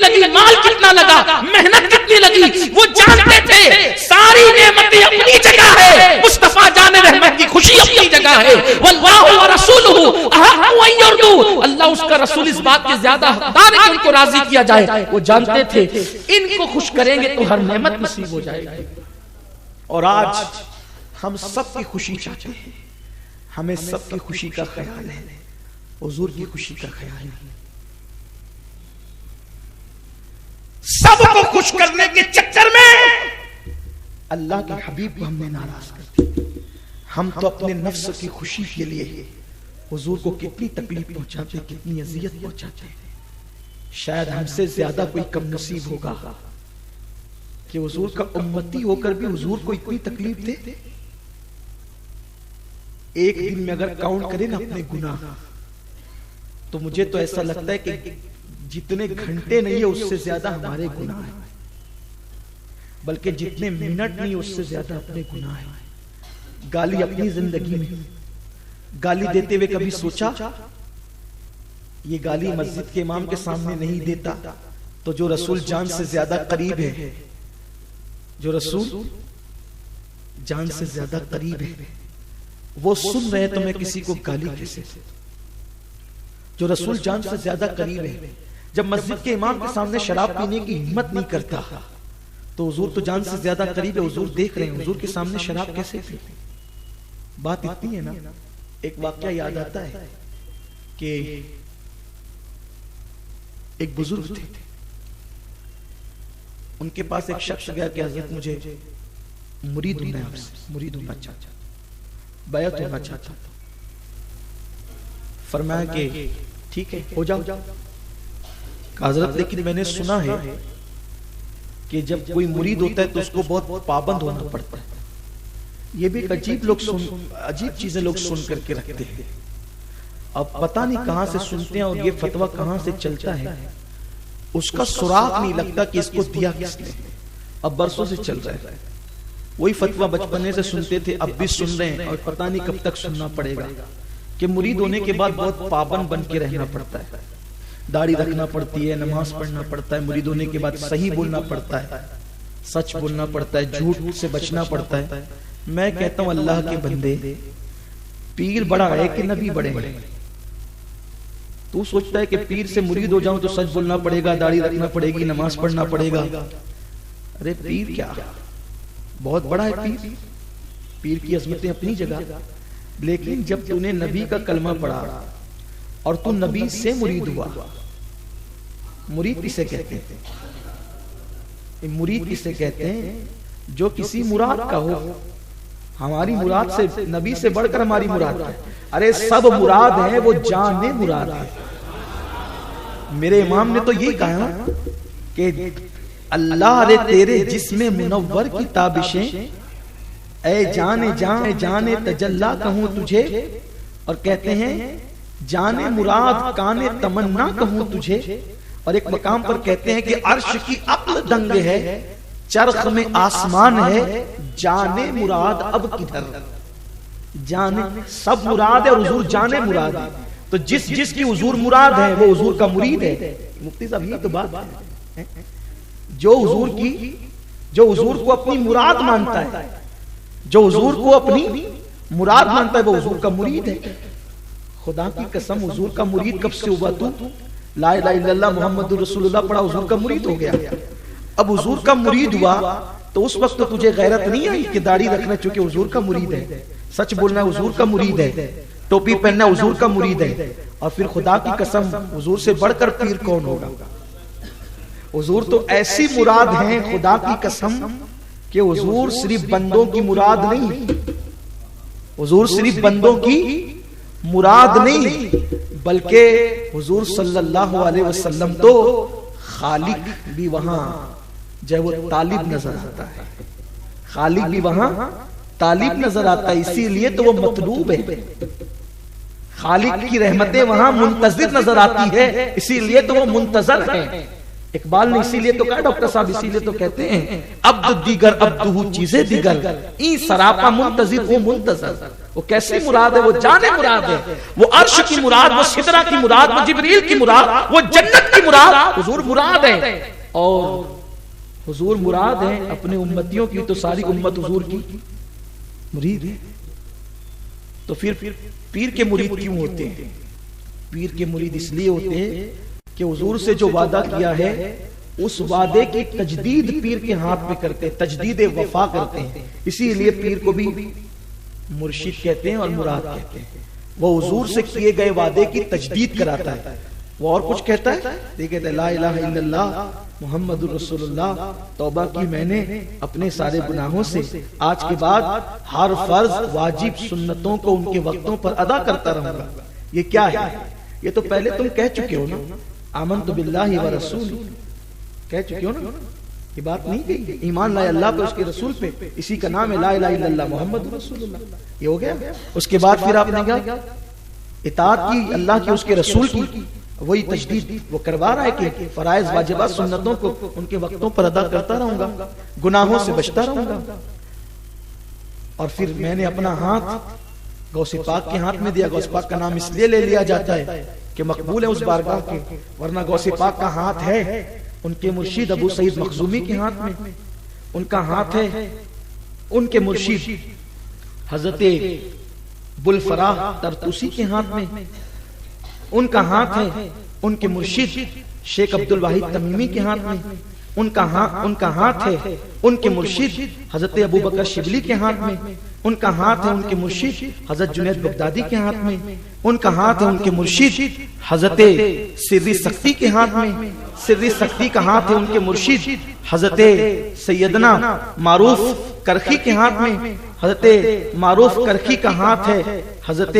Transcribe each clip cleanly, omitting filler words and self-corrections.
लगी, माल कितना लगा, मेहनत कितनी लगी, वो जानते थे। सारी नेमतें अपनी जगह है, मुस्तफा जाने रहमत की खुशी अपनी जगह है। वल्लाहु व रसूलुहु अहqqu अन युरदू, अल्लाह उसका रसूल इस बात के ज्यादा हकदार है कि उनको राजी किया जाए। वो जानते थे इनको खुश करेंगे तो हर नेमत नसीब हो जाएगी। और आज हम सबकी खुशी चाहते हैं, हमें सबकी खुशी का ख्याल है, हुजूर की खुशी का ख्याल है। सबको खुश करने के चक्कर में अल्लाह के हबीब को हमने नाराज कर दिया। हम तो अपने नफ्स की खुशी के लिए हुजूर को कितनी तकलीफ पहुंचाते, कितनी अजियत पहुंचाते। शायद हमसे ज्यादा कोई कम नसीब होगा कि हुजूर का उम्मती होकर भी हुजूर को इतनी तकलीफ दे। एक दिन में अगर काउंट करें ना अपने गुनाह, तो मुझे तो ऐसा लगता है कि जितने घंटे नहीं है उससे ज्यादा हमारे गुनाह है, बल्कि जितने मिनट नहीं उससे ज्यादा अपने गुनाह है। गाली अपनी जिंदगी में गाली देते हुए कभी सोचा ये गाली मस्जिद के इमाम के सामने नहीं देता तो जो रसूल जान से ज्यादा करीब है, जो रसूल जान से ज्यादा करीब है, वो सुन रहे तो मैं किसी को गाली कैसे? जो रसूल जान से ज्यादा करीब है, जब मस्जिद के इमाम के सामने शराब पीने की हिम्मत नहीं करता तो हुजूर तो जान से ज्यादा करीब है, हुजूर देख रहे हैं, हुजूर के सामने शराब कैसे पीते? बात इतनी है ना। एक वाकया याद आता है कि एक बुजुर्ग थे, उनके पास एक शख्स गया कि हज़रत मुझे मुरीद होना है, आपसे मुरीद होना चाहता, बैत होना चाहता। फरमाया कि ठीक है हो जाओ। हज़रत लेकिन मैंने सुना है कि जब कोई मुरीद होता है तो उसको बहुत पाबंद होना पड़ता है। ये भी एक अजीब चीजें लोग सुन करके रखते हैं। अब पता नहीं कहां से सुनते हैं और ये फतवा कहां से चलता है, उसका सुराग नहीं लगता कि इसको दिया किसने। अब बरसों से चल रहा है वही फतवा, बचपने से सुनते थे, अब भी सुन रहे हैं और पता नहीं कब तक सुनना पड़ेगा कि मुरीद होने के बाद बहुत पाबंद बन के रहना पड़ता है, दाढ़ी रखना पड़ती है, नमाज पढ़ना पड़ता है, मुरीद होने के बाद सही बोलना पड़ता है, सच बोलना पड़ता है, झूठ से बचना पड़ता है। मैं कहता हूं अल्लाह के बंदे, पीर बड़ा है कि नबी बड़े हैं? तू सोचता है कि पीर से मुरीद हो जाऊं तो सच बोलना पड़ेगा, दाढ़ी रखना पड़ेगी, नमाज पढ़ना पड़ेगा। अरे पीर क्या, बहुत बड़ा है पीर, पीर की अजमतें अपनी जगह। लेकिन जब तूने नबी का कलमा पढ़ा और तू नबी से मुरीद हुआ, मुरीद किसे कहते हैं? मुरीद किसे कहते हैं? जो किसी मुराद का हो। हमारी मुराद से, नबी से बढ़कर हमारी मुराद है। अरे सब मुराद है, वो जाने मुराद है। मेरे इमाम ने तो यही कहा कि अल्लाह रे तेरे जिस्मे मुनव्वर की ताबिशें, ऐ जाने जाने जाने तजल्ला कहूं तुझे। और कहते हैं जाने मुराद काने तमन्ना कहूं तुझे। और एक मकाम पर कहते हैं कि अर्श की अक्ल दंग है, चरख में आसमान है, जाने मुराद अब किधर। जाने सब मुराद है और हुजूर जाने मुराद है। तो जिसकी हुजूर मुराद है वो हुजूर का मुरीद है। मुफ्ती साहब ये तो बात है, जो हुजूर को अपनी मुराद मानता है, जो हुजूर को अपनी मुराद मानता है वो हुजूर का मुरीद है। खुदा की कसम, हुजूर का मुरीद कब से हुआ? तू ला इलाहा इल्लल्लाह मुहम्मदुर रसूलुल्लाह पढ़ा, हुजूर का मुरीद हो गया। अब हुजूर का मुरीद हुआ तो उस वक्त तो तुझे गैरत नहीं आई कि दाढ़ी रखना चूंकि हुजूर का मुरीद है, सच बोलना हुजूर का मुरीद है, टोपी पहनना हुजूर का मुरीद है। और फिर खुदा की कसम, हुजूर से बढ़कर पीर कौन होगा? हुजूर तो ऐसी मुराद है खुदा की कसम कि हुजूर सिर्फ बंदों की मुराद नहीं, हुजूर सिर्फ बंदों की मुराद नहीं, बल्कि हुजूर सल्लल्लाहु अलैहि वसल्लम तो खालिक भी वहां जब वो तालिब नजर आता है, खालिक भी वहां तालिब नजर आता है, इसीलिए तो वो मतलूब है। खालिक की रहमतें वहां मुंतजिर नजर आती है, इसीलिए तो वो मुंतजर है। इकबाल ने इसीलिए तो कहा, डॉक्टर साहब इसीलिए तो कहते हैं अब्द दीगर अब्दुहु चीजें दीगर, ई सरापा मुंतजिर वो मुंतजर। वो कैसी मुराद है? वो जाने मुराद है, वो अर्श की मुराद, वो सिदरा की मुराद, वो जिब्रील की मुराद, वो जन्नत की मुराद हुजूर मुराद है। और हुजूर मुराद है अपने उम्मतियों की, तो सारी उम्मत हुजूर की मुरीद है। तो फिर पीर के मुरीद क्यों होते हैं? पीर के मुरीद इसलिए होते हैं कि हुजूर से जो वादा किया है उस वादे की तजदीद पीर के हाथ में करते हैं, तजदीद वफा करते हैं। इसीलिए पीर को भी मुर्शिद कहते हैं और मुराद कहते हैं। वो हुजूर से किए गए वादे की तजदीद कराता है। वो और कुछ कहता है, कहता है ला इलाहा इल्लल्लाह मुहम्मदुर रसूलुल्लाह, तौबा की मैंने अपने सारे गुनाहों से, आज के बाद हर फर्ज वाजिब सुन्नतों को उनके वक्तों पर अदा करता रहूंगा। ये क्या है? ये तो पहले तुम कह चुके हो ना, आमन्तु बिल्लाहि व रसूली, कह चुके हो ना, ये बात नहीं कही। ईमान लाए अल्लाह पे, उसके रसूल पे, इसी का नाम है ला इलाहा इल्लल्लाह मुहम्मदुर रसूलुल्लाह। ये हो गया। उसके बाद फिर आपने कहा इताअत की अल्लाह की, उसके रसूल की, वही तजदीद वो करवा रहा है कि फराइज वाजिबात सुन्नतों को उनके वक्तों पर अदा करता रहूंगा, गुनाहों से बचता रहूंगा। और फिर मैंने अपना हाथ गौसे पाक के हाथ में दिया। गौसे पाक का नाम इसलिए ले लिया जाता है कि मकबूल है उस बारगाह के, वरना गौसे पाक का हाथ है उनके मुर्शिद अबू सईद मखजूमी के हाथ में, उनका हाथ है उनके मुर्शिद हजरत बुलफराह तरतुसी के हाथ में, उनका हाथ है उनके मुर्शिद शेख अब्दुल वाहिद तमीमी के हाथ में, उनका हाथ है उनके मुर्शिद हजरत अबू बकर शिबली के हाथ में, उनका हाथ है उनके मुर्शिद हजरत जुनैद बगदादी के हाथ में, उनका हाथ है उनके मुर्शिद हजरत सिर्री सख्ती के हाथ में, सिर्री सख्ती का हाथ है उनके मुर्शिद हजरत सैयदना मारूफ करखी के हाथ में, हजरत मारूफ करखी का हाथ है हजरत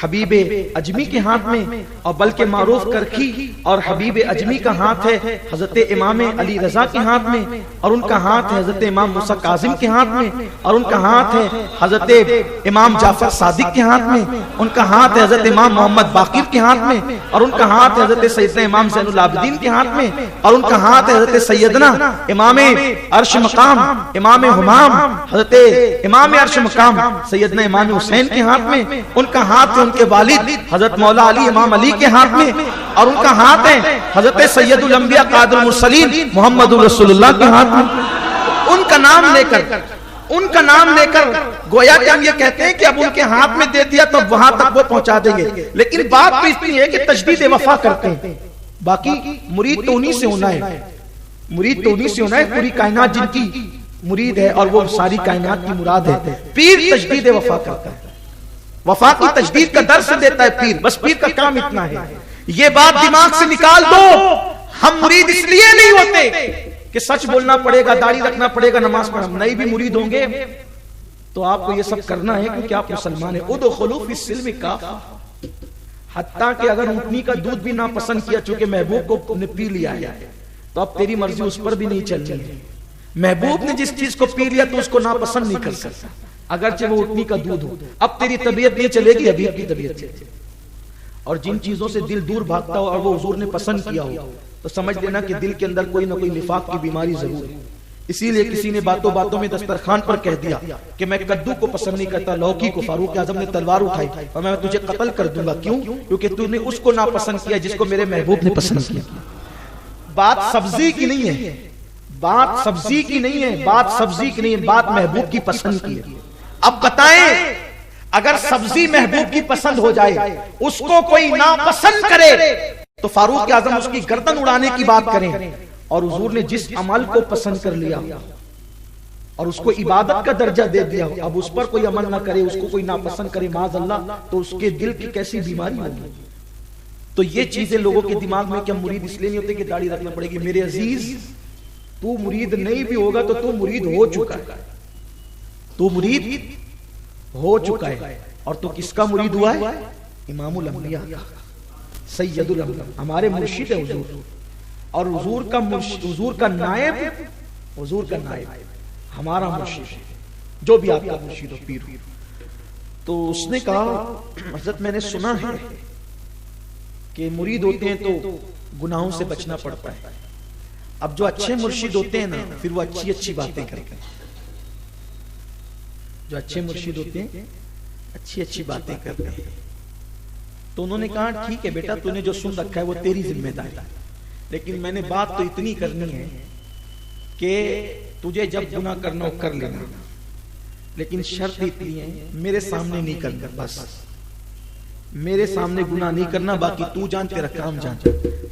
हबीब अजमी के हाथ में, और बल्कि मारूफ करखी और हबीब अजमी का हाथ है हजरत इमाम अली रजा के हाथ में, और उनका हाथ है हजरत इमाम मूसा काजिम के हाथ में, और उनका हाथ है हजरत इमाम जाफर सादिक के हाथ में, उनका हाथ है हजरत इमाम मोहम्मद बाकिर के हाथ में, और उनका हाथ है हजरत सैयदना इमाम ज़ैनुल आबिदीन के हाथ में, और उनका हाथ है हजरत सैयदना इमाम अर्श मकाम इमाम हुमाम हजरत इमाम अर्श मकाम सैयदना इमाम हुसैन के हाथ में, उनका हाथ है उनके वालिद हजरत मौला अली इमाम अली के हाथ में, और उनका हाथ है हजरत सैयदुल अंबिया कादिरुल मुरसलीन मुहम्मदुर रसूलुल्लाह के हाथ में। उनका नाम लेकर गोया कि हम ये कहते हैं कि अब उनके हाथ में दे दिया तो वहां तक वो पहुंचा देंगे, लेकिन बात तो इतनी है कि तजदीद वफा करते हैं। बाकी मुरीद तो उन्हीं से होना है, मुरीद तो उन्हीं से होना है, पूरी कायनात जिनकी मुरीद है और वो सारी कायनात की मुराद है। पीर तजदीद वफा करता है, वफा की तजदीद का दर्स देता है पीर, बस पीर का काम इतना है। ये बात दिमाग से निकाल दो। हम मुरीद इसलिए नहीं होते कि सच बोलना पड़ेगा, दाढ़ी रखना पड़ेगा, नमाज पढ़ना, नहीं भी मुरीद होंगे तो आपको ये सब करना है क्योंकि आप मुसलमान है। उदखुलू फिस्सिल्म काफा, हत्ता कि अगर ऊँटनी का दूध भी ना पसंद किया, चूंकि महबूब को पी लिया है तो अब तेरी मर्जी उस पर भी नहीं चलनी है। महबूब ने जिस चीज को पी लिया तो उसको नापसंद नहीं कर सकता, अगरचे वो ऊँटनी का दूध हो। अब तेरी तबीयत नहीं चलेगी, अभी की तबीयत चलेगी। और जिन चीजों से दिल दूर भागता हो और वो हुजूर ने पसंद किया हो तो समझ लेना कि दिल के अंदर कोई ना कोई निफाक की बीमारी जरूर है। इसीलिए किसी ने बातों बातों में दस्तरखान पर कह दिया कि मैं कद्दू को पसंद नहीं करता, लौकी को। फारूक आजम ने तलवार उठाई और मैं तुझे कत्ल कर दूंगा। क्यों? क्योंकि तूने उसको नापसंद किया जिसको मेरे महबूब ने पसंद किया। बात सब्जी की नहीं है, बात सब्जी की नहीं है, बात सब्जी की नहीं है, बात महबूब की पसंद की है। अब बताएं, अगर सब्जी महबूब की पसंद हो जाए, उसको कोई नापसंद करे तो फारूक आजम उसकी गर्दन उड़ाने की बात करें। और हुजूर ने जिस अमल को पसंद कर लिया और उसको इबादत का दर्जा दे दिया, अब उस पर कोई अमल ना करे, उसको कोई नापसंद करे माज़अल्लाह, तो उसके दिल की कैसी बीमारी होगी। तो ये चीजें लोगों के दिमाग में, क्या मुरीद इसलिए नहीं होते कि दाढ़ी रखना पड़ेगी। मेरे अजीज, तू मुरीद नहीं भी होगा तो तू मुरीद हो चुका है, तू मुरीद हो चुका है। और तू किसका मुरीद हुआ है? इमामुल अंबिया का, सैयदुल अंबिया, हमारे मुर्शिद है हुजूर। और हुजूर का नायब, हुजूर का नायब हमारा मुर्शिद, जो भी आपका मुर्शिद हो, पीर हो। तो उसने कहा, हज़रत मैंने सुना है कि मुरीद होते हैं तो गुनाहों से बचना पड़ता है। अब जो अच्छे मुर्शिद होते हैं ना, फिर वो अच्छी अच्छी बातें करते हैं। जो अच्छे मुर्शिद होते हैं, अच्छी अच्छी बातें करते हैं। तो उन्होंने कहा ठीक है बेटा, तूने जो सुन रखा है वो तेरी जिम्मेदारी है, लेकिन मैंने बात तो इतनी करनी है कि तुझे जब गुनाह करना हो कर लेना, लेकिन शर्त इतनी है मेरे सामने नहीं करना, बस मेरे सामने गुनाह नहीं करना, बाकी तू जान, तेरा काम जान।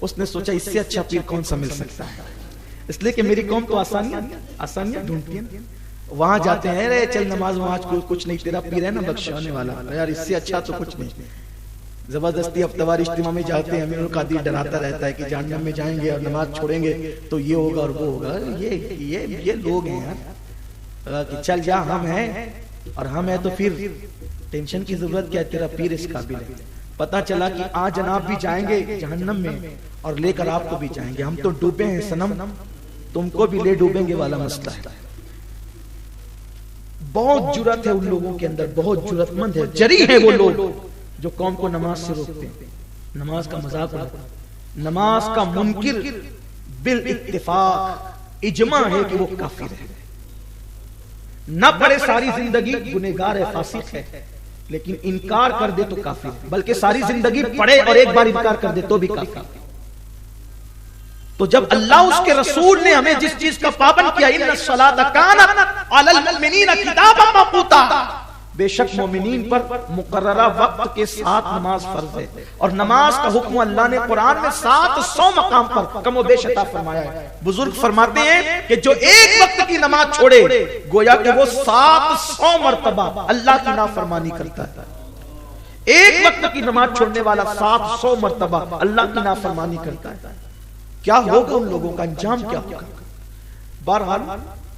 उसने सोचा इससे अच्छा पीर कौन सा मिल सकता है, इसलिए कि मेरी कौम तो आसानियां ढूंढती है। वहां जाते हैं, रे चल नमाज वहाज कुछ नहीं, तेरा पीर है ना बख्शाने वाला, यार इससे अच्छा तो कुछ नहीं। जबरदस्ती हफ्तावार इज्तिमा में जाते हैं, अमीरुल कादिर डराता रहता है कि जहन्नम में जाएंगे और नमाज छोड़ेंगे तो ये होगा और वो होगा। ये लोग हैं यार कि चल जा, हम हैं और हम है तो फिर टेंशन की जरूरत क्या है, तेरा पीर इस काबिल है। पता चला कि आज जनाब भी जाएंगे जहन्नम में और लेकर आपको भी जाएंगे, हम तो डूबे हैं सनम, तुमको भी ले डूबेंगे वाला मसला है। बहुत जुर्रत है उन लोगों के अंदर, बहुत जुर्रतमंद है, जरी है वो लोग जो कौम को नमाज से रोकते हैं, नमाज का मजाक उड़ाते हैं। नमाज का मुनकिर बिल इत्तिफाक इजमा है कि वो काफिर है, न पढ़े सारी जिंदगी गुनहगार है, फासिक है, लेकिन इनकार कर दे तो काफिर है, बल्कि सारी जिंदगी पढ़े और एक बार इनकार कर दे तो भी काफिर है। तो जब अल्लाह उसके रसूल ने हमें जिस चीज का पाबंद किया, इन्ना सलात कानत अलल मुमिनीना किताबन मौक़ूता, बेशक मोमिनीन पर मुकर्ररा वक्त के साथ नमाज फर्ज है, और नमाज का हुक्म अल्लाह ने कुरान में 700 मकाम पर कमो बेश अता फरमाया है। बुजुर्ग फरमाते हैं कि जो एक वक्त की नमाज छोड़े गोया कि वो 700 मर्तबा अल्लाह की नाफरमानी करता है। एक वक्त की नमाज छोड़ने वाला 700 मर्तबा अल्लाह की नाफरमानी करता है। क्या होगा उन लोगों का अंजाम, क्या होगा? बहरहाल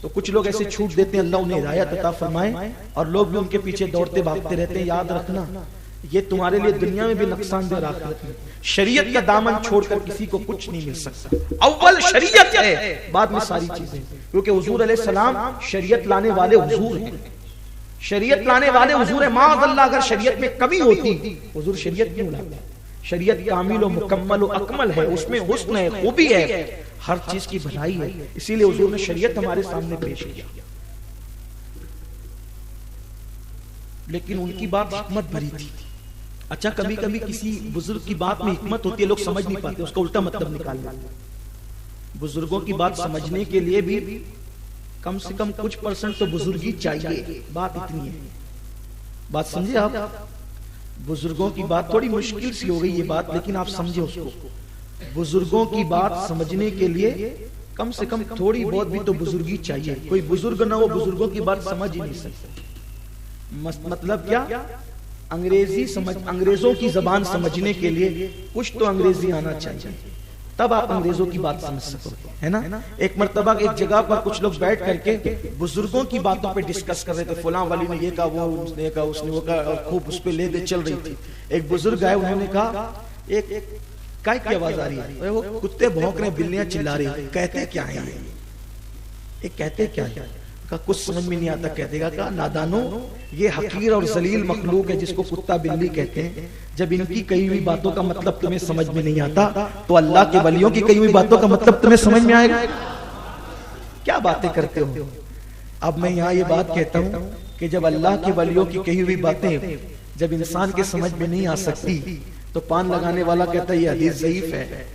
तो कुछ लोग ऐसे छूट देते हैं, अल्लाह उन्हें हिदायत अता फरमाए, और लोग भी उनके पीछे दौड़ते भागते रहते हैं। याद रखना, ये तुम्हारे लिए दुनिया में भी नुकसानदेह आखिरत में। शरीयत का दामन छोड़कर किसी को कुछ नहीं मिल सकता। अव्वल शरीयत है, बाद में सारी चीजें, क्योंकि हुजूर अलैहिस्सलाम शरीयत लाने वाले हुजूर हैं, शरीयत लाने वाले हुजूर है। माअल्लाह अगर शरीयत में कमी होती, हुजूर शरीयत क्यों लाते? शरीयत कामिल और मुकम्मल और अकमल है, उसमें हुस्न है, खूबी है, हर चीज की भलाई है, इसीलिए हुजूर ने शरीयत हमारे सामने पेश किया। लेकिन उनकी बात हिकमत भरी थी। अच्छा, कभी कभी किसी बुजुर्ग की बात में हिकमत होती है, लोग समझ नहीं पाते, उसका उल्टा मतलब निकाल लेते। बुजुर्गों की बात समझने के लिए भी कम से कम कुछ % तो बुजुर्गी चाहिए। बात इतनी है, बात समझे आप? बुजुर्गों की बात थोड़ी मुश्किल सी हो गई ये बात, लेकिन आप समझे उसको। बुजुर्गों की बात समझने के लिए कम से कम थोड़ी बहुत भी तो बुजुर्गी चाहिए। कोई बुजुर्ग ना हो, बुजुर्गों की बात समझ ही नहीं सकता। मतलब क्या? अंग्रेजों की जबान समझने के लिए कुछ तो अंग्रेजी आना चाहिए, तब आप अंग्रेजों की बात समझ सकोगे, है ना? एक मर्तबा एक जगह पर कुछ लोग बैठ करके बुजुर्गों की बातों पे डिस्कस कर रहे थे। फलां वाली ने ये कहा, वो उसने कहा, उसने वो कहा, और खूब उस पे ले दे चल रही थी। एक बुजुर्ग आए, उन्होंने कहा एक काय की आवाज आ रही है, वो कुत्ते भौंक रहे, बिल्लियां चिल्ला रही, कहते क्या है ये कहते क्या है? का कुछ समझ में नहीं आता। कहतेगा का नादानो, ये हकीर और जलील मखलूक है जिसको कुत्ता बिल्ली कहते हैं। जब इनकी कही हुई बातों का मतलब तुम्हें समझ में नहीं आता, तो अल्लाह के वलियों की कही हुई बातों का मतलब तुम्हें समझ में आएगा? क्या बातें करते हो? अब मैं यहाँ ये बात कहता हूँ कि जब अल्लाह के वलियों की कही हुई बातें जब इंसान के समझ में नहीं आ सकती, तो पान लगाने वाला कहता है ये हदीस ज़ईफ है,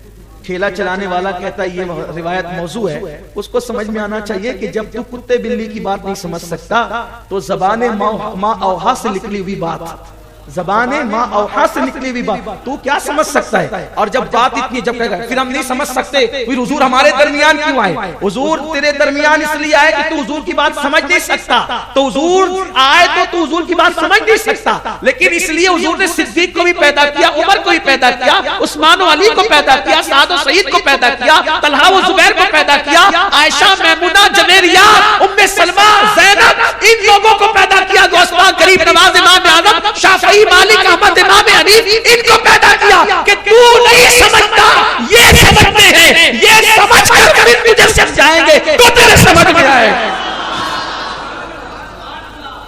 ठेला चलाने वाला कहता है ये रिवायत मौजू है। उसको समझ में आना चाहिए कि जब तू कुत्ते बिल्ली की बात नहीं समझ सकता, तो ज़बाने माँ औहा से निकली हुई बात, ज़बाने माँ औहा से निकली हुई बात तू क्या समझ सकता है? और जब बात इतनी, जब कहेगा फिर हम नहीं समझ सकते, फिर हुजूर हमारे दरमियान क्यों आए? हुजूर तेरे दरमियान इसलिए आए कि तू हुजूर की बात समझ नहीं सकता। तो हुजूर आए तो तू हुजूर की बात समझ नहीं सकता, लेकिन इसलिए हुजूर ने सिद्दीक को भी पैदा किया, उमर को भी पैदा किया, उस्मान और अली को पैदा किया, साद और सईद को पैदा किया, तलहा और जुबैर को पैदा किया, आयशा, मैमुना, जवेरिया, उम्मे सलमा, ज़ैनब, इन लोगों को पैदा किया। दोस्तों, गरीब नवाज इमाम आज़म, शाफी, मालिक, अहमद, इमाम हनीफ, इनको पैदा किया कि तू नहीं समझता, ये समझते हैं, ये समझ कर फिर तुझे समझाएंगे तो तेरे समझ में आएगा।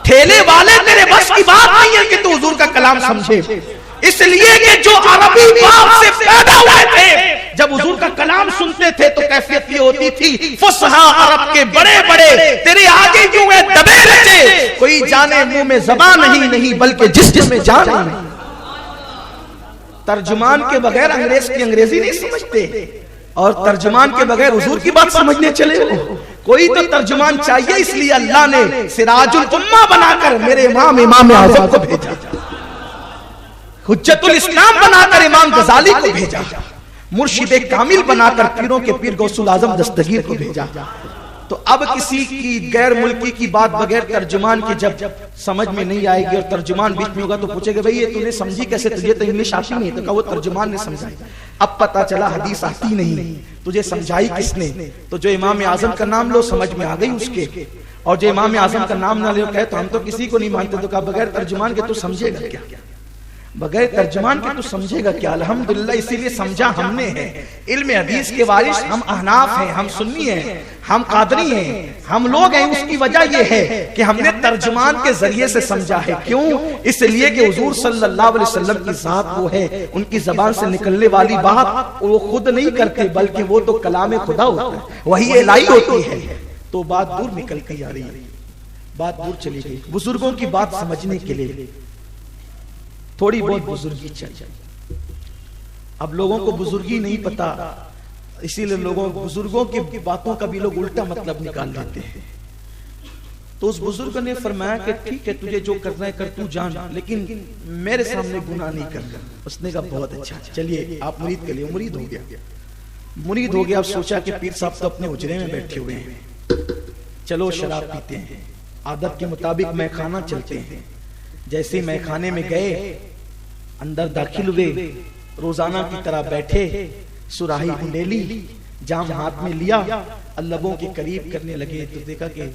ठेले वाले तेरे बस की बात नहीं है कि तू हुजूर का कलाम समझे, इसलिए कि जो अरबी बाप से पैदा हुए थे जब हुजूर का कलाम सुनते थे तो कैफियत ये होती थी, फुसहा अरब के बड़े बड़े तेरे आगे क्यों है दबे रचे, कोई जाने मुंह में ज़बान नहीं बल्कि जिस्म में जान नहीं। तर्जुमान के बगैर अंग्रेज की अंग्रेजी नहीं समझते, और तर्जुमान के बगैर हुजूर की बात समझने चले हो। कोई तो तर्जुमान चाहिए, इसलिए अल्लाह ने सिराजुल उम्मा बनाकर मेरे इमाम आज़म को भेजा, हुज्जतुल इस्लाम बनाकर इमाम गजाली को भेजा, मुर्शिदे कामिल बनाकर पीरों के पीर गौसुल आजम दस्तगीर को भेजा। तो अब किसी की गैर मुल्की की बात बगैर तर्जुमान की जब समझ में नहीं आएगी और तर्जुमान बीच में होगा तो पूछेगा भाई ये तूने समझी कैसे, तुझे तो इंग्लिश आती नहीं। तो कहा वो तर्जुमान ने समझाई। अब पता चला हदीस आती नहीं, तुझे समझाई किसने? तो जो इमाम आजम का नाम लो समझ में आ गई उसके, और जो इमाम आजम का नाम ना लो कहे तो हम तो किसी को नहीं मानते। तो कहा बगैर तर्जुमान के तू समझेगा क्या, बगैर तर्जुमान के तू समझेगा क्या? अल्हम्दुलिल्लाह इसीलिए समझा हमने है। इल्म हदीस के वारिस हम अहनाफ हैं, हम सुन्नी हैं, हम कादरी हैं, हम लोग हैं। उसकी वजह यह है कि हमने तर्जुमान के जरिए से समझा है। क्यों? इसलिए कि हुजूर सल्लल्लाहु अलैहि वसल्लम की जात वो है, उनकी जबान से निकलने वाली बात वो खुद नहीं करते, बल्कि वो तो कलाम खुदा होता है, वही इलाही होती है। तो बात दूर निकल के आ रही है, बात दूर चली गई। बुजुर्गों की बात समझने के लिए थोड़ी बहुत बुजुर्गी चाहिए। अब लोगों को बुजुर्गी नहीं पता, इसीलिए लोगों बुजुर्गों की बातों का भी लोग उल्टा मतलब निकाल लेते हैं। तो उस बुजुर्ग ने फरमाया कि ठीक है तुझे जो करना है कर, तू जान, लेकिन मेरे सामने गुनाह नहीं करना। उसने कहा बहुत अच्छा, चलिए आप मुरीद के लिए। मुरीद हो गया, मुरीद हो गया। अब सोचा कि पीर साहब तो अपने हुजरे में बैठे हुए हैं, चलो शराब पीते हैं, आदत के मुताबिक मैखाना चलते हैं। जैसे मैखाने में गए, अंदर दाखिल हुए, रोजाना की तरह बैठे, सुराही ले ली, जाम हाथ में लिया, लोगों के करीब करने लगे तो देखा कि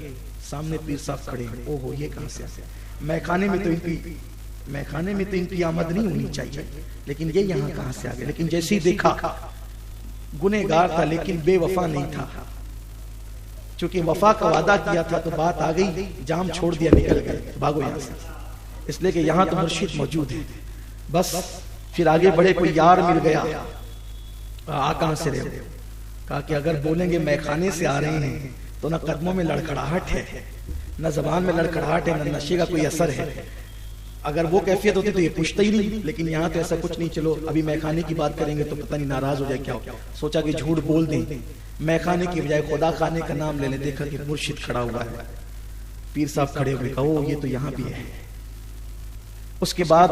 सामने पीर साहब खड़े हैं। ओहो ये कहां से? मैखाने में तो इनकी आमद नहीं होनी चाहिए, लेकिन ये यहाँ कहां से आ गए? लेकिन जैसे ही देखा गुनहगार था लेकिन बेवफा नहीं था, क्योंकि वफा का वादा किया था। तो बात आ गई, जाम छोड़ दिया, निकल गए, भागो यहाँ से, इसलिए कि यहाँ तो मुर्शिद मौजूद है। बस फिर आगे बढ़े, कोई यार मिल गया, आ कहां से रहे हो? कहा कि अगर बोलेंगे मैखाने से आ रहे हैं तो ना कदमों में लड़खड़ाहट है, ना जबान में लड़खड़ाहट है, ना नशे का कोई असर है। अगर वो कैफियत होती तो ये पूछता ही नहीं, लेकिन यहाँ तो ऐसा कुछ नहीं। चलो अभी मैखाने की बात करेंगे तो पता नहीं नाराज हो जाए क्या हो। सोचा कि झूठ बोल दें, मैखाने की बजाय खुदा खाने का नाम ले ले। देखा कि मुर्शिद खड़ा हुआ है, पीर साहब खड़े हुए, कहा ओ ये तो यहाँ भी है। उसके बाद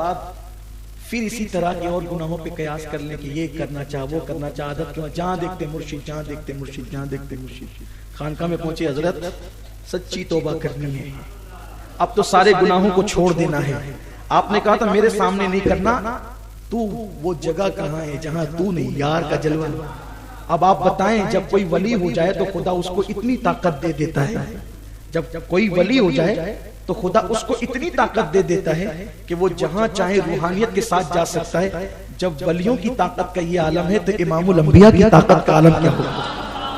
फिर इसी तरह के और गुनाहों पे कयास कर लें कि ये करना चाह, वो करना चाह, आदत क्यों, जहां देखते मुर्शिद, जहां देखते मुर्शिद, जहां देखते मुर्शिद। खानकाह में पहुंचे, हजरत सच्ची तौबा करनी है, अब तो सारे गुनाहों को छोड़ देना है। आपने कहा था मेरे सामने नहीं करना, तू वो जगह कहाँ है जहां तू नहीं, यार का जलवा। अब आप बताएं, जब कोई वली हो जाए तो खुदा उसको इतनी ताकत दे देता है, जब कोई वली हो जाए तो खुदा उसको इतनी ताकत दे देता है कि वो जहां चाहे रूहानियत के साथ जा सकता है। जब वलियों की ताकत का ये आलम है तो इमामुल अंबिया की ताकत का आलम क्या होगा?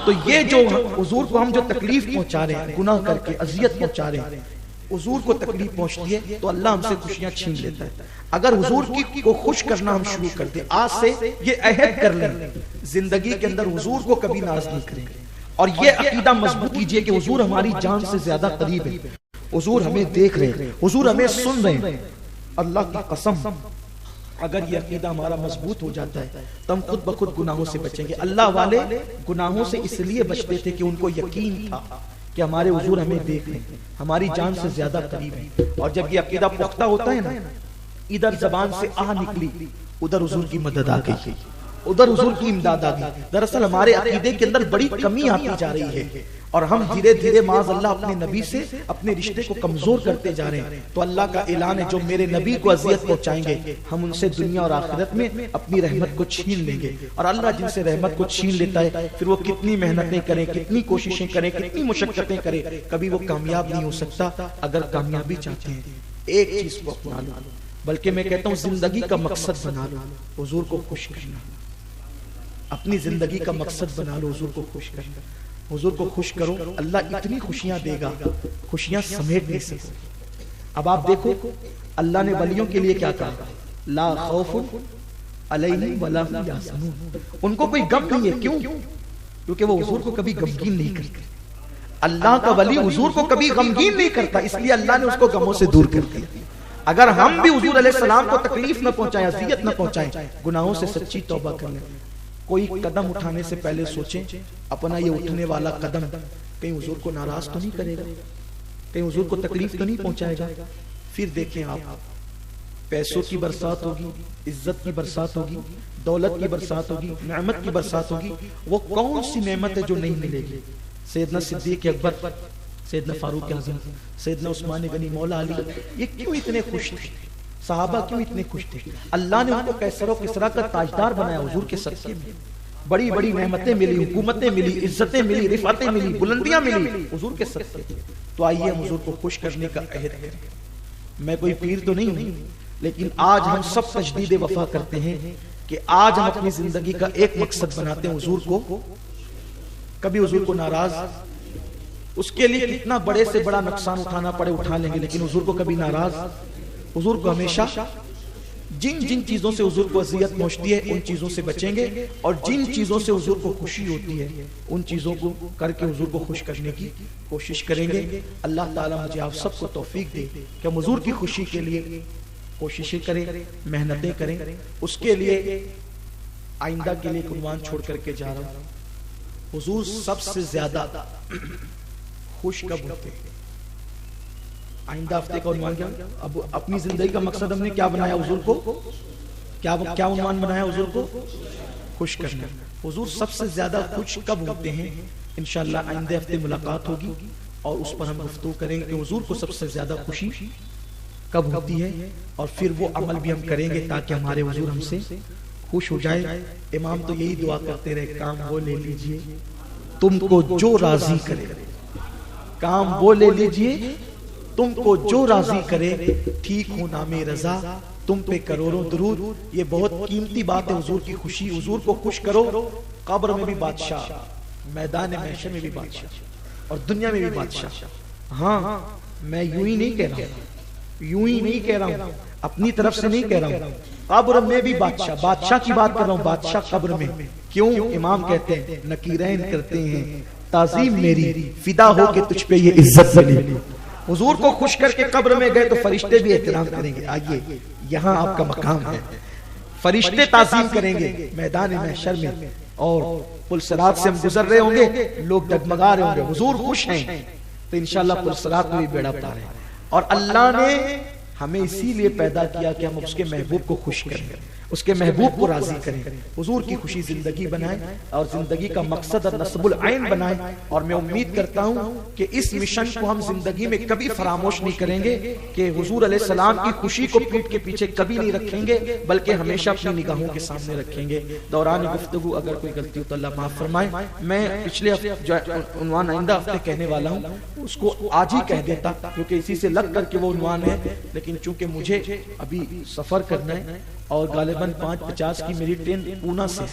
तो ये जो हुजूर को हम जो तकलीफ पहुंचा रहे हैं, गुनाह करके अजियत पहुंचा रहे हैं, हुजूर को तकलीफ पहुंचती है तो अल्लाह हमसे खुशियां छीन लेता है। अगर हुजूर की को खुश करना हम शुरू कर दें, आज से ये अहद कर लें, जिंदगी के अंदर हुजूर को कभी नाराज नहीं करेंगे। और ये अकीदा मजबूत कीजिए कि हुजूर हमारी जान से ज्यादा करीब है, हुजूर हमें देख रहे हैं, हुजूर हमें सुन रहे हैं। अल्लाह की कसम, अगर ये अकीदा हमारा मजबूत हो जाता है तो हम खुद ब खुद गुनाहों से बचेंगे। अल्लाह वाले गुनाहों से इसलिए बचते थे कि उनको यकीन था कि हमारे हुजूर हमें देख रहे हैं, हमारी जान से ज्यादा करीब है। और जब ये अकीदा पुख्ता होता है ना, इधर जबान से आह निकली, उधर हुजूर की मदद आ गई, उधर हुजूर की इमदाद आ गई। दरअसल हमारे अकीदे के अंदर बड़ी कमी आती जा रही है और हम धीरे धीरे माज़ अल्लाह अपने नबी से अपने रिश्ते को कमजोर करते जा रहे हैं। तो अल्लाह का ऐलान है, जो मेरे नबी को अजियत पहुंचाएंगे हम उनसे दुनिया और आखिरत में अपनी रहमत को छीन लेंगे। और अल्लाह जिनसे रहमत को छीन लेता है, फिर वो कितनी मेहनतें करें, कितनी कोशिशें करें, कितनी मुशक्कतें करें, कभी वो कामयाब नहीं हो सकता। अगर कामयाबी चाहते हैं एक चीज को अपना लो, बल्कि मैं कहता हूँ जिंदगी का मकसद बना लो हुजूर को खुश करना। अपनी जिंदगी का मकसद बना लो हुजूर को खुश करना। हुजूर को खुश करो, अल्लाह इतनी खुशियां देगा, खुशियां समेट नहीं सकते। अब आप देखो अल्लाह ने वलियों के लिए क्या कहा, ला खौफुन अलैहिम वला हुम यहज़नून। उनको कोई गम नहीं है। क्यों? क्योंकि वो हुजूर को कभी गमगीन नहीं करते। अल्लाह का वली हुजूर को कभी गमगीन नहीं करता, इसलिए अल्लाह ने उसको गमों से दूर कर दिया। अगर हम भी हुजूर अलैहिस्सलाम को तकलीफ न पहुंचाएं, अज़ियत न पहुंचाएं, गुनाहों से सच्ची तौबा कर लें। कोई कदम उठाने से पहले सोचें अपना ये उठने वाला कदम कहीं हुजूर को नाराज तो नहीं करेगा, कहीं हुजूर को तकलीफ तो नहीं पहुंचाएगा। फिर देखें आप, पैसों की बरसात होगी, इज्जत की बरसात होगी, दौलत की बरसात होगी, नेमत की बरसात होगी। वो कौन सी नेमत है जो नहीं मिलेगी? सैयदना सिद्दीक अकबर, सैयदना फारूक आज़म, सैयदना उस्मान गनी, मौला अली, ये क्यों इतने खुश थे? सहाबा क्यों इतने खुश थे? अल्लाह ने उनको कैसर और किसरा का ताजदार बनाया हुजूर के सदके में। बड़ी बड़ी नेमतें मिली, हुकूमतें मिली, इज्जतें मिली, रिफातें मिली, बुलंदियां मिली हुजूर के सदके। तो आइए हम हुजूर को खुश करने का अहद करें। मैं कोई पीर तो नहीं हूं, लेकिन आज हम सब तजदीद वफा करते हैं कि आज हम अपनी जिंदगी का एक मकसद बनाते हैं हुजूर को, कभी हुजूर को नाराज, उसके लिए कितना बड़े से बड़ा नुकसान उठाना पड़े उठा लेंगे, लेकिन हुजूर को कभी नाराज, हुजूर को हमेशा जिन जिन चीजों से हुजूर को अज़ियत पहुंचती है उन चीजों से बचेंगे, और जिन चीजों से हुजूर को खुशी होती है उन चीजों को करके हुजूर को खुश करने की कोशिश करेंगे। अल्लाह ताला मुझे आप सबको तौफीक दे कि हम हुजूर की खुशी के लिए कोशिशें करें, मेहनतें करें। उसके लिए आइंदा के लिए कुर्बान छोड़ करके जा रहा हूं। हुजूर सबसे ज्यादा खुश कब होते हैं? आइंदा हफ्ते का उन्वान क्या? अब अपनी जिंदगी का मकसद हमने क्या बनाया? हुजूर को क्या उन्वान बनाया? हुजूर को खुश करना। हुजूर सबसे ज्यादा खुश कब होते हैं? इंशाअल्लाह आइंदे हफ्ते मुलाकात होगी और उस पर हम गुफ्तगू करेंगे कि हुजूर को सबसे ज्यादा खुशी कब होती है, और फिर वो अमल भी हम करेंगे ताकि हमारे हुजूर हमसे खुश हो जाए। इमाम तो यही दुआ करते रहे, काम वो ले लीजिए तुमको जो राजी करे, काम वो ले लीजिए तुमको जो राजी करे, ठीक हो नामे रजा तुम पे करोड़ों दुरूद। ये बहुत कीमती बात है, हुजूर की खुशी। हुजूर को खुश करो, कब्र में भी बादशाह, मैदान महशर में भी बादशाह और दुनिया में भी बादशाह। हाँ, मैं यूं ही नहीं कह रहा हूं, यूं ही नहीं कह रहा हूं, अपनी तरफ से नहीं कह रहा हूं। कब्र में भी बादशाह, बादशाह की बात कर रहा हूं, बादशाह कब्र में। क्यों? इमाम कहते हैं नकीरैन करते हैं ताजीम मेरी, फिदा हो के तुझ पे ये इज्जत मिली। हुजूर को खुश करके कब्र में गए तो फरिश्ते भी एहतराम करेंगे। आइए, यहाँ आपका मकाम है, फरिश्ते ताजीम करेंगे मैदान महशर में, और पुल सिरात से हम गुजर रहे होंगे, लोग डगमगा रहे होंगे, हुजूर खुश हैं, तो इंशाअल्लाह पुल सिरात में भी बेड़ा पार है। और अल्लाह ने हमें इसीलिए पैदा किया कि हम उसके महबूब को खुश करें, उसके महबूब को राजी करें, हुजूर की खुशी जिंदगी बनाएं और जिंदगी का मकसद और नस्बुल आइन बनाएं। और मैं उम्मीद करता हूं कि इस मिशन को हम जिंदगी में कभी फरामोश नहीं करेंगे कि हुजूर अलैहिस्सलाम की खुशी को पीठ के पीछे कभी नहीं रखेंगे, बल्कि हमेशा अपनी निगाहों के सामने रखेंगे। दौरान गुफ्तगू अगर कोई गलती हो तो अल्लाह माफ फरमाए। मैं पिछले जो उन्वान आइंदा हफ्ते कहने वाला हूँ उसको आज ही कह देता, क्योंकि इसी से लग करके वो उन्वान है, लेकिन चूंकि मुझे अभी सफर करना है और गालिबन 5:50 की मेरी ट्रेन पूना से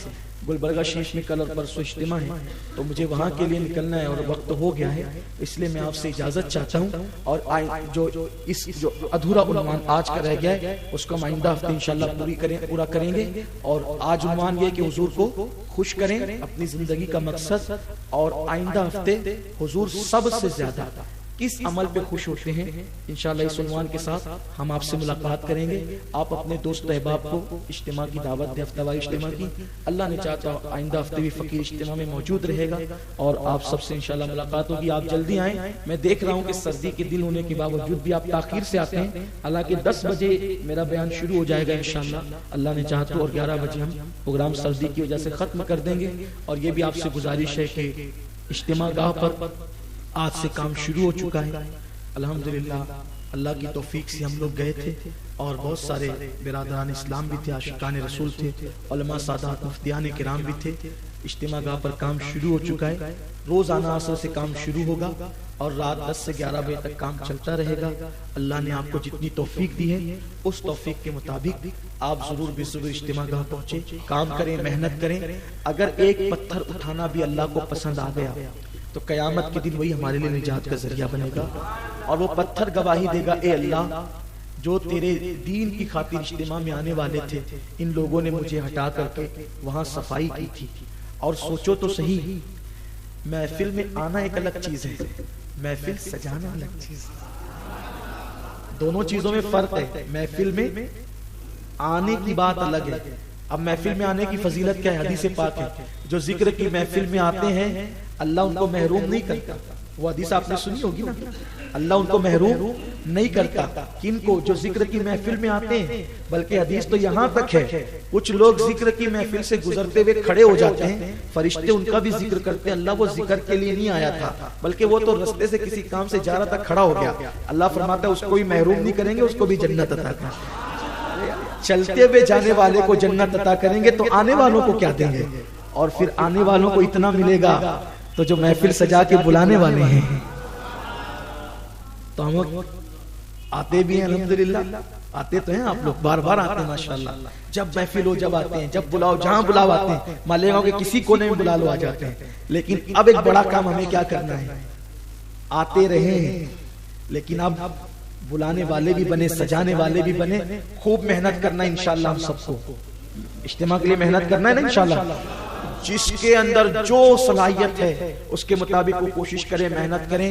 गुलबर्गा शरीफ में कल और परसों इज्तिमा है, तो मुझे वहां के लिए निकलना है और वक्त हो गया है, इसलिए मैं आपसे इजाजत चाहता हूं। और जो अधूरा उन्वान आज का रह गया है उसको हम आइंदा हफ्ते इंशाल्लाह पूरा करेंगे। और आज उन्वान ये कि हुजूर को खुश करें, अपनी जिंदगी का मकसद, और आइंदा हफ्ते हुजूर सबसे ज्यादा किस अमल पे खुश होते हैं, इंशाअल्लाह इस उन्वान के साथ हम आपसे मुलाकात करेंगे। आप अपने दोस्त अहबाब को इज्तिमा की दावत दें, हफ्तावारी इज्तिमा की। अल्लाह ने चाहता आइंदा हफ्ते भी फकीर इज्तिमा में मौजूद रहेगा और आप सबसे इंशाअल्लाह मुलाकात होगी। आप जल्दी आएँ। मैं देख रहा हूँ कि सर्दी के दिन होने के बावजूद भी आप ताखीर से आते हैं। हालांकि 10 बजे मेरा बयान शुरू हो जाएगा इंशाअल्लाह, अल्लाह ने चाहा तो, और 11 बजे हम प्रोग्राम सर्दी की वजह से खत्म कर देंगे। और ये भी आपसे गुजारिश है कि इज्तिमा गाह पर आज से काम शुरू हो चुका है अल्हम्दुलिल्लाह। अल्लाह की तौफीक से हम लोग गए थे और बहुत सारे बिरादरान इस्लाम भी थे, आशिकान रसूल थे, उलमा सादात मुफ्तियान किराम भी थे। इज्तिमा गाह पर काम शुरू हो चुका है। रोजाना असर से काम शुरू होगा और रात 10 से 11 बजे तक काम चलता रहेगा। अल्लाह ने आपको जितनी तौफीक दी है उस तौफीक के मुताबिक आप जरूर बेसुर इज्तिमा गाह पहुंचे, काम करें, मेहनत करें। अगर एक पत्थर उठाना भी अल्लाह को पसंद आ गया तो कयामत के दिन वही हमारे लिए निजात का जरिया बनेगा और वो पत्थर गवाही देगा, ए अल्लाह जो तेरे दीन की खातिर इज्तिमा में आने वाले थे, इन लोगों ने मुझे हटा करके वहां सफाई की थी। और सोचो तो सही, महफिल में आना एक अलग चीज है, महफिल सजाना अलग चीज है। दोनों चीजों में फर्क है। महफिल में आने की बात अलग है। अब महफिल में आने की फजीलत क्या है? हदीस पाक है, जो जिक्र की महफिल में आते हैं अल्लाह उनको महरूम नहीं करता। वो हदीस आपने सुनी होगी ना, अल्लाह उनको महरूम नहीं करता। किनको? जो जिक्र की महफिल में आते हैं। बल्कि हदीस तो यहाँ तक है, कुछ लोग जिक्र की महफिल से गुजरते हुए खड़े हो जाते हैं, फरिश्ते उनका भी जिक्र करते हैं, अल्लाह वो जिक्र के लिए नहीं आया था, बल्कि वो तो रास्ते से किसी काम से जा रहा था, खड़ा हो गया। अल्लाह फरमाता है उसको भी महरूम नहीं करेंगे, उसको भी जन्नत अता करेंगे। चलते हुए जाने वाले को जन्नत अता करेंगे तो आने वालों को क्या देंगे? और फिर आने वालों को इतना मिलेगा तो जो महफिल सजा के बुलाने वाले हैं। तो हम आते भी हैं अल्हम्दुलिल्लाह, आते तो हैं आप लोग, बार बार आते हैं माशाल्लाह। जब महफिल हो जब आते हैं, जब बुलाओ जहां बुलाओ आते हैं। मालेगांव के किसी कोने में बुला लो आ जाते हैं। लेकिन अब एक बड़ा काम हमें क्या करना है? आते रहे लेकिन अब बुलाने वाले भी बने, सजाने वाले भी बने। खूब मेहनत करना इंशाल्लाह, हम सबको इज्तिमा के लिए मेहनत करना है ना इंशाल्लाह। जिसके अंदर जो सलाहियत है उसके मुताबिक वो कोशिश करें, मेहनत करें।